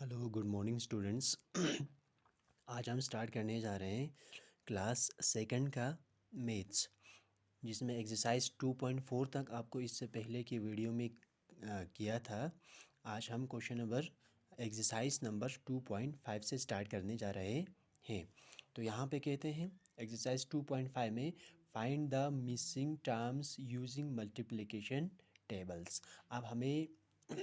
Hello good morning students. आज हम start करने जा रहे हैं क्लास सेकंड का मैथ्स, जिसमें एक्सरसाइज 2.4 तक आपको इससे पहले की वीडियो में किया था। आज हम क्वेश्चन नंबर एक्सरसाइज नंबर 2.5 से स्टार्ट करने जा रहे हैं। तो यहाँ पे कहते हैं एक्सरसाइज 2.5 में find the missing terms using multiplication tables. अब हमें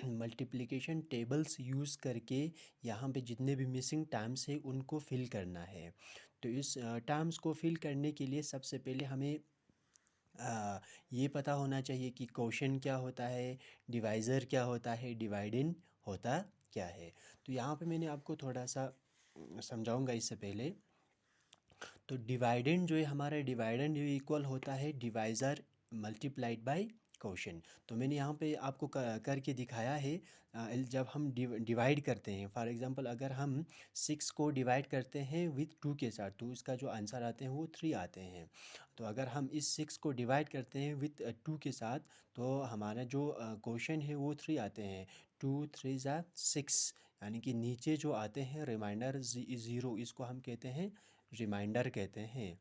मल्टीप्लिकेशन टेबल्स यूज़ करके यहाँ पे जितने भी मिसिंग टर्म्स है उनको फिल करना है। तो इस टर्म्स को फिल करने के लिए सबसे पहले हमें ये पता होना चाहिए कि क्वोशन क्या होता है, डिवाइज़र क्या होता है, डिवाइडेंड होता क्या है। तो यहाँ पे मैंने आपको थोड़ा सा समझाऊंगा इससे पहले। तो डिवाइडेंड जो है हमारा डिवाइडेंड इक्वल होता है डिवाइज़र मल्टीप्लाइड बाय क्वोशन। तो मैंने यहाँ पे आपको करके दिखाया है। जब हम डिवाइड करते हैं, फॉर एग्जांपल अगर हम 6 को डिवाइड करते हैं विथ 2 के साथ, तो इसका जो आंसर आते हैं वो 3 आते हैं। तो अगर हम इस 6 को डिवाइड करते हैं विथ 2 के साथ, तो हमारा जो क्वोशन है वो 3 आते हैं। 2 3 ज़ा 6, यानी कि नीचे जो आते हैं रिमाइंडर ज़ीरो, इसको हम कहते हैं रिमाइंडर कहते हैं।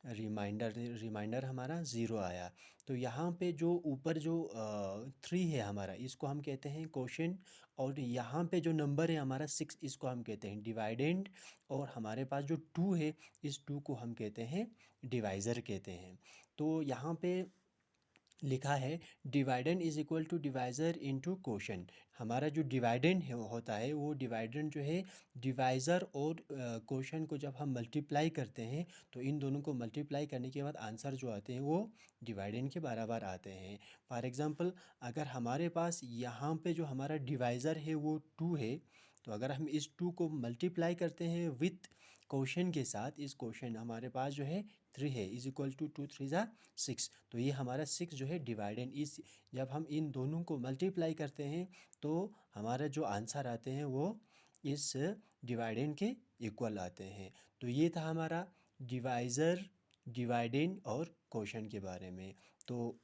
रिमाइंडर हमारा ज़ीरो आया। तो यहाँ पे जो ऊपर जो 3 है हमारा, इसको हम कहते हैं क्वोशन। और यहाँ पे जो नंबर है हमारा 6, इसको हम कहते हैं डिवाइडेंड। और हमारे पास जो 2 है, इस 2 को हम कहते हैं डिवाइज़र कहते हैं। तो यहाँ पे लिखा है dividend is equal to divisor into quotient. हमारा जो डिवाइडेंड होता है वो डिवाइडेंड जो है डिवाइज़र और क्वोशन को जब हम मल्टीप्लाई करते हैं, तो इन दोनों को मल्टीप्लाई करने के बाद आंसर जो आते हैं वो डिवाइडेंड के बराबर आते हैं। फॉर एग्ज़ाम्पल अगर हमारे पास यहाँ पे जो हमारा डिवाइज़र है वो 2 है, तो अगर हम इस 2 को मल्टीप्लाई करते हैं विथ क्वोशन के साथ, इस क्वोशन हमारे पास जो है 3 है, इज इक्वल टू 2 3 ज़ा 6। तो ये हमारा 6 जो है डिवाइडेंड, इस जब हम इन दोनों को मल्टीप्लाई करते हैं तो हमारा जो आंसर आते हैं वो इस डिवाइडेंड के इक्वल आते हैं। तो ये था हमारा डिवाइज़र, डिवाइडेंड और क्वोशन के बारे में। तो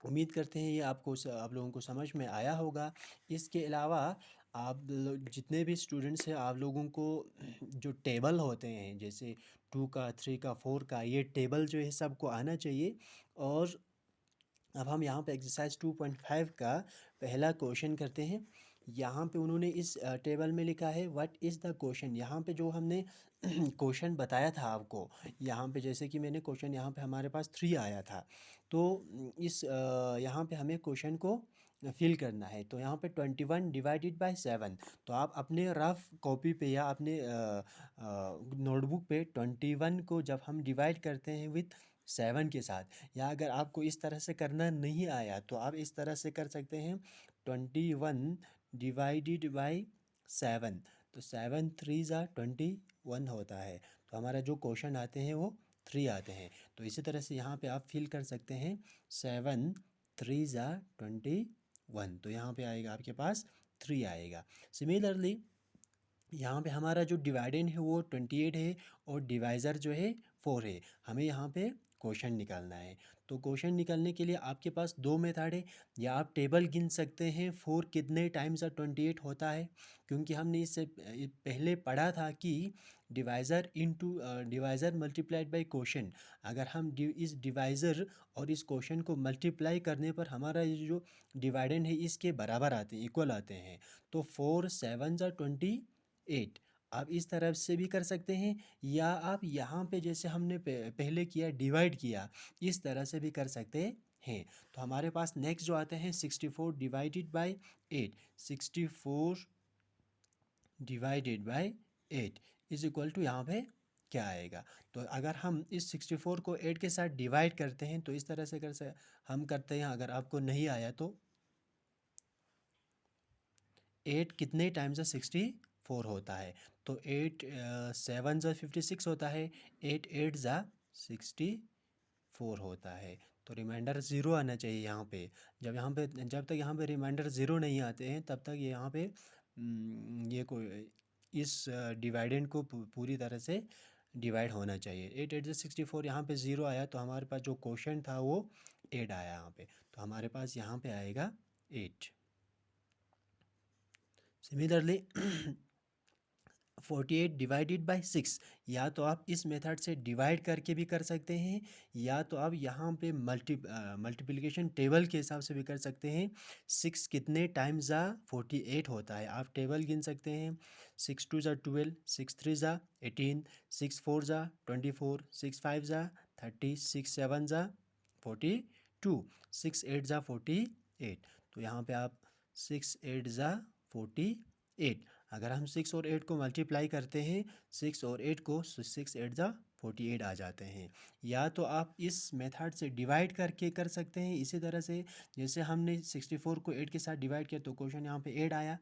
उम्मीद करते हैं ये आप लोगों को समझ में आया होगा। इसके अलावा आप लोग जितने भी स्टूडेंट्स हैं, आप लोगों को जो टेबल होते हैं जैसे 2 का, 3 का, 4 का, ये टेबल जो है सबको आना चाहिए। और अब हम यहाँ पे एक्सरसाइज 2.5 का पहला क्वेश्चन करते हैं। यहाँ पे उन्होंने इस टेबल में लिखा है व्हाट इज़ द क्वेश्चन। यहाँ पे जो हमने क्वेश्चन बताया था आपको, यहाँ पे जैसे कि मैंने क्वेश्चन यहाँ पे हमारे पास 3 आया था। तो इस यहाँ पे हमें क्वेश्चन को फिल करना है। तो यहाँ पे 21 डिवाइडेड बाय 7। तो आप अपने रफ कॉपी पे या अपने नोटबुक पे 21 को जब हम डिवाइड करते हैं विथ 7 के साथ, या अगर आपको इस तरह से करना नहीं आया तो आप इस तरह से कर सकते हैं 21 डिवाइडेड बाई 7। तो 7 3 ज़ा 21 होता है। तो हमारा जो क्वेश्चन आते हैं वो 3 आते हैं। तो इसी तरह से यहाँ पे आप फिल कर सकते हैं 7 3 ज़ा 21। तो यहाँ पे आएगा आपके पास 3 आएगा। सिमिलरली यहाँ पे हमारा जो डिवाइडेंड है वो 28 है और डिवाइज़र जो है 4 है। हमें यहाँ पे क्वेश्चन निकालना है। तो क्वेश्चन निकालने के लिए आपके पास दो मेथड है। या आप टेबल गिन सकते हैं 4 कितने टाइम्स 28 होता है, क्योंकि हमने इससे पहले पढ़ा था कि divisor into divisor multiplied by question. अगर हम इस डिवाइज़र और इस क्वेश्चन को मल्टीप्लाई करने पर हमारा ये जो डिवाइडेंड है इसके बराबर आते हैं, इक्वल आते हैं। तो 4 7 28। आप इस तरफ से भी कर सकते हैं, या आप यहाँ पे जैसे हमने पहले किया डिवाइड किया, इस तरह से भी कर सकते हैं। तो हमारे पास नेक्स्ट जो आते हैं 64 divided by 8। 64 divided by 8 is equal to यहाँ पे क्या आएगा। तो अगर हम इस 64 को 8 के साथ डिवाइड करते हैं तो इस तरह से हम करते हैं। अगर आपको नहीं आया तो 8 कितने टाइम्स 64 होता है। तो 8 7 ज़ा 56 होता है, 8 8 ज़ा 64 होता है। तो रिमाइंडर ज़ीरो आना चाहिए यहाँ पे। जब तक यहाँ पे रिमाइंडर ज़ीरो नहीं आते हैं तब तक ये यहाँ पे ये कोई इस डिवाइडेंड को पूरी तरह से डिवाइड होना चाहिए। 8 8 ज़ा 64, यहाँ पे ज़ीरो आया तो हमारे पास जो क्वेश्चन था वो 8 आया यहाँ पे। तो हमारे पास यहाँ पे आएगा 8। सिमिलरली 48 डिवाइडेड बाय 6, या तो आप इस मेथड से डिवाइड करके भी कर सकते हैं, या तो आप यहाँ पे मल्टीप्लिकेशन टेबल के हिसाब से भी कर सकते हैं। 6 कितने टाइम्स ज़ा 48 होता है, आप टेबल गिन सकते हैं। 6 2 ज़ा 12, 6 3 ज़ा 18, 6 4 ज़ा 24, 6 5 ज़ा 30, 6 7 ज़ा 42, 6 8 ज़ा 48। तो यहाँ पे आप 6 8 ज़ा 48, अगर हम 6 और 8 को मल्टीप्लाई करते हैं, 6 और 8 को, 6 8 ज़ा 48 आ जाते हैं। या तो आप इस मेथड से डिवाइड करके कर सकते हैं, इसी तरह से जैसे हमने 64 को 8 के साथ डिवाइड किया तो क्वेश्चन यहाँ पे 8 आया।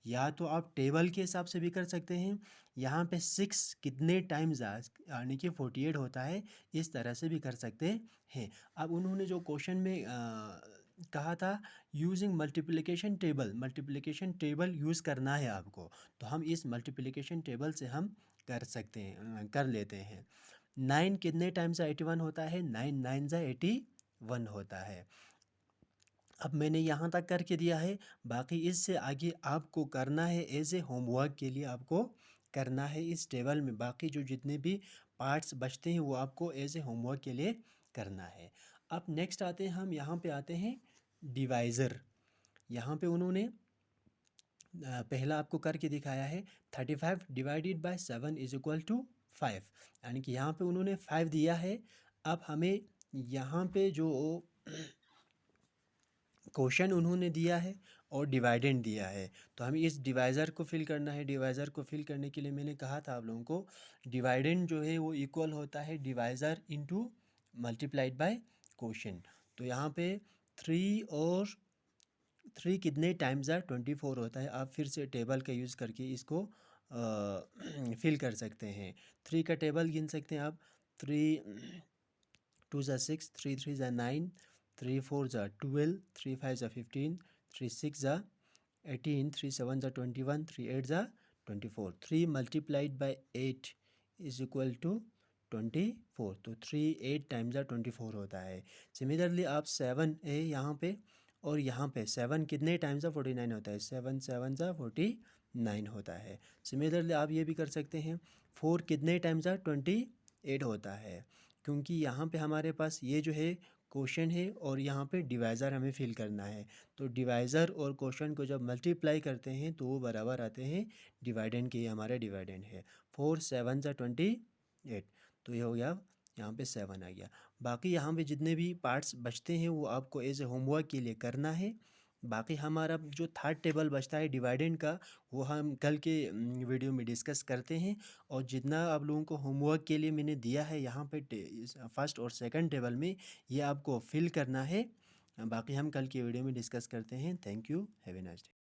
या तो आप टेबल के हिसाब से भी कर सकते हैं, यहाँ पे 6 कितने टाइम्स यानी कि 48 होता है, इस तरह से भी कर सकते हैं। अब उन्होंने जो क्वेश्चन में कहा था यूजिंग मल्टीप्लिकेशन टेबल यूज़ करना है आपको, तो हम इस मल्टीप्लिकेशन टेबल से हम कर सकते हैं, कर लेते हैं। 9 कितने टाइम्स 81 होता है, 9 9 ज़ा 81 होता है। अब मैंने यहाँ तक करके दिया है, बाकी इससे आगे आपको करना है एज ए होमवर्क के लिए, आपको करना है इस टेबल में बाकी जो जितने भी पार्ट्स बचते हैं वो आपको एज ए होमवर्क के लिए करना है। अब नेक्स्ट आते हैं, हम यहाँ पे आते हैं डिवाइज़र। यहाँ पे उन्होंने पहला आपको करके दिखाया है 35 divided by 7 is equal to 5, यानी कि यहाँ पे उन्होंने 5 दिया है। अब हमें यहाँ पे जो क्वेश्चन उन्होंने दिया है और डिवाइडेंड दिया है, तो हमें इस डिवाइज़र को फिल करना है। डिवाइज़र को फिल करने के लिए मैंने कहा था आप लोगों को, डिवाइडेंड जो है वो इक्वल होता है divisor into multiplied by question. तो यहाँ पे 3 और 3 कितने टाइम्स 24 होता है, आप फिर से टेबल का यूज़ करके इसको फिल कर सकते हैं। 3 का टेबल गिन सकते हैं आप, 3 2 ज़ा 6, 3 3 ज़ा 9, 3 4 ज़ा 12, 3 5 ज़ा 15, 3 6 ज़ा 18, 3 7 ज़ा 21, 3 8 ज़ा 24। 3 multiplied by 8 is equal to 24, तो 3 8 टाइम्स 24 होता है। सिमिलरली आप 7 है यहाँ पे, और यहाँ पे 7 कितने टाइम्स 49 होता है, 7 7 ज़ा 49 होता है। सिमिलरली आप ये भी कर सकते हैं, 4 कितने टाइम्स 28 होता है, क्योंकि यहाँ पे हमारे पास ये जो है क्वेश्चन है और यहाँ पे डिवाइज़र हमें फिल करना है। तो डिवाइज़र और क्वेश्चन को जब मल्टीप्लाई करते हैं तो वो बराबर आते हैं डिवाइडेंड के, ये हमारा डिवाइडेंड है। 4 7 ज़ा 28, तो ये हो गया, यहाँ पे 7 आ गया। बाकी यहाँ पे जितने भी पार्ट्स बचते हैं वो आपको एज ए होमवर्क के लिए करना है। बाकी हमारा जो थर्ड टेबल बचता है डिवाइडेंड का, वो हम कल के वीडियो में डिस्कस करते हैं। और जितना आप लोगों को होमवर्क के लिए मैंने दिया है यहाँ पे फर्स्ट और सेकंड टेबल में, ये आपको फिल करना है। बाकी हम कल की वीडियो में डिस्कस करते हैं। Thank you, have a nice day.